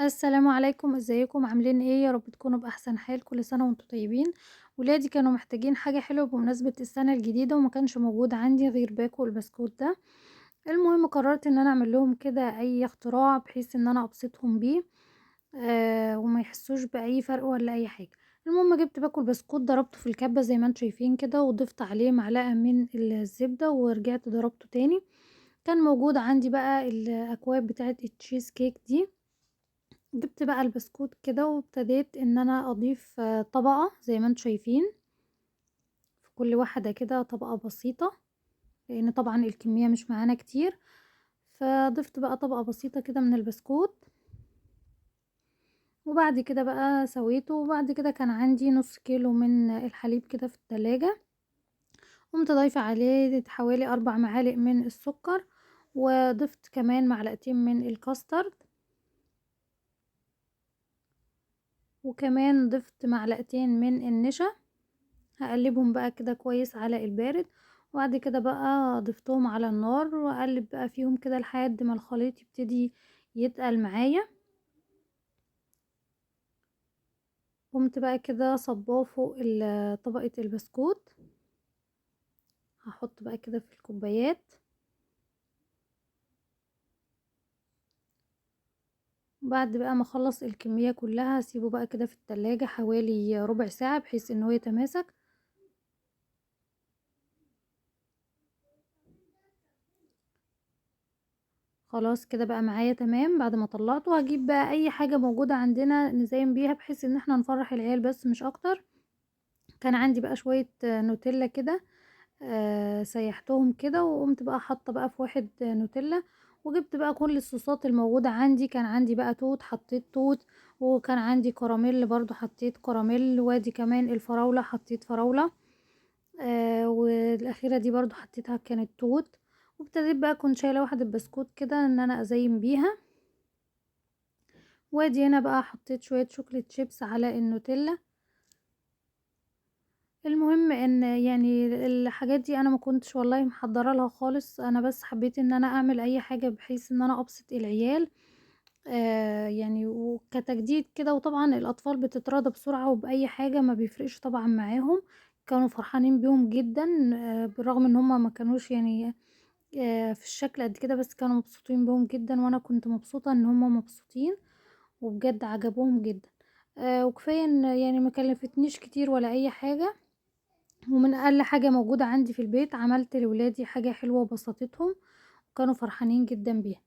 السلام عليكم، ازيكم عاملين ايه؟ يا رب تكونوا بأحسن حال. كل سنة وانتم طيبين. ولادي كانوا محتاجين حاجة حلوة بمناسبة السنة الجديدة وما كانش موجود عندي غير باكو البسكوت ده. المهم قررت ان انا اعمل لهم كده اي اختراع بحيث ان انا ابسطهم بيه، وما يحسوش بأي فرق ولا اي حاجة. المهم جبت باكو البسكوت ضربته في الكبة زي ما انتم شايفين كده، وضفت عليه معلقة من الزبدة ورجعت ضربته تاني. كان موجود عندي بقى الاكواب بتاعة التشيز كيك دي. جبت بقى البسكوت كده وابتديت ان انا اضيف طبقة زي ما انتم شايفين، في كل واحدة كده طبقة بسيطة، لان طبعا الكمية مش معانا كتير. فضفت بقى طبقة بسيطة كده من البسكوت، وبعد كده بقى سويته. وبعد كده كان عندي نص كيلو من الحليب كده في التلاجة، قمت ضايفة عليه حوالي 4 معالق من السكر، وضفت كمان معلقتين من الكاسترد، وكمان ضفت معلقتين من النشا. هقلبهم بقى كده كويس على البارد، وبعد كده بقى ضفتهم على النار واقلب بقى فيهم كده لحد ما الخليط يبتدي يتقل معايا. قمت بقى كده صباه فوق طبقة البسكوت. هحط بقى كده في الكوبايات، بعد بقى ما اخلص الكمية كلها هسيبه بقى كده في التلاجة حوالي ربع ساعة بحيث ان هو يتماسك. خلاص كده بقى معايا تمام. بعد ما طلعته هجيب بقى اي حاجة موجودة عندنا نزين بيها بحيث ان احنا نفرح العيال بس مش اكتر. كان عندي بقى شوية نوتيلا كده، سيحتهم كده، وقمت بقى حاطة بقى في واحد نوتيلا. وجبت بقى كل الصوصات الموجودة عندي، كان عندي بقى توت حطيت توت، وكان عندي كراميل برضو حطيت كراميل، وادي كمان الفراولة حطيت فراولة، والاخيرة دي برضو حطيتها كانت توت. وابتديت بقى كنت شايلة واحدة بسكوت كده ان انا ازين بيها. وادي هنا بقى حطيت شوية شوكليت شيبس على النوتيلا. المهم ان يعني الحاجات دي انا ما كنتش والله محضره لها خالص، انا بس حبيت ان انا اعمل اي حاجه بحيث ان انا ابسط العيال، يعني وكتجديد كده. وطبعا الاطفال بتتراضى بسرعه وباي حاجه ما بيفرقش طبعا معاهم. كانوا فرحانين بيهم جدا، بالرغم ان هما ما كانوش يعني في الشكل قد كده، بس كانوا مبسوطين بيهم جدا، وانا كنت مبسوطه ان هما مبسوطين، وبجد عجبوهم جدا. وكفايه ان يعني ما كلفتنيش كتير ولا اي حاجه، ومن اقل حاجة موجودة عندي في البيت عملت لولادي حاجة حلوة وبسطتهم، وكانوا فرحانين جدا بيها.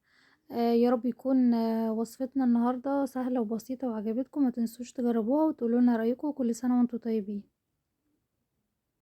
يا رب يكون وصفتنا النهاردة سهلة وبسيطة وعجبتكم. ما تنسوش تجربوها وتقولوا لنا رأيكم. كل سنة وانتم طيبين.